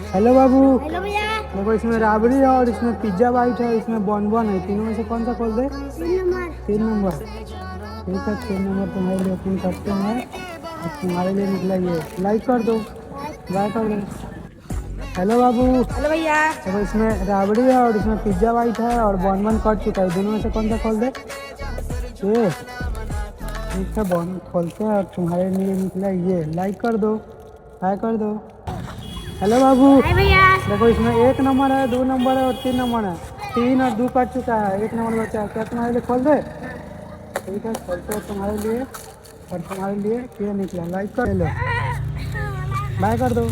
Hello बाबू। Hello भैया। देखो इसमें राबड़ी है और इसमें पिज्जा बाइट है, इसमें बॉनबॉन है। तीनों में से कौन सा खोल दे? 3 नंबर। 3 नंबर। ठीक है, 3 नंबर तुम्हारे लिए ओपन करते हैं और तुम्हारे लिए निकला ये। लाइक कर दो, बाय कर दो। हेलो बाबू। हेलो भैया। देखो इसमें राबड़ी है और इसमें पिज्जा बाइट है और बॉनबॉन कट चुका है। दोनों में से कौन सा खोल दे? ये। ठीक है, बॉन खोलते हैं और तुम्हारे लिए निकला ये। लाइक कर दो, बाय कर दो। हेलो बाबू। हाय भैया। देखो इसमें 1 नंबर है, 2 नंबर है और 3 नंबर है। 3 और 2 कट चुका है, 1 नंबर बचा है। क्या तुम्हारे लिए खोल दे? ठीक है, खोलते हैं तुम्हारे लिए और तुम्हारे लिए ये निकला। लाइक कर लो, बाय कर दो।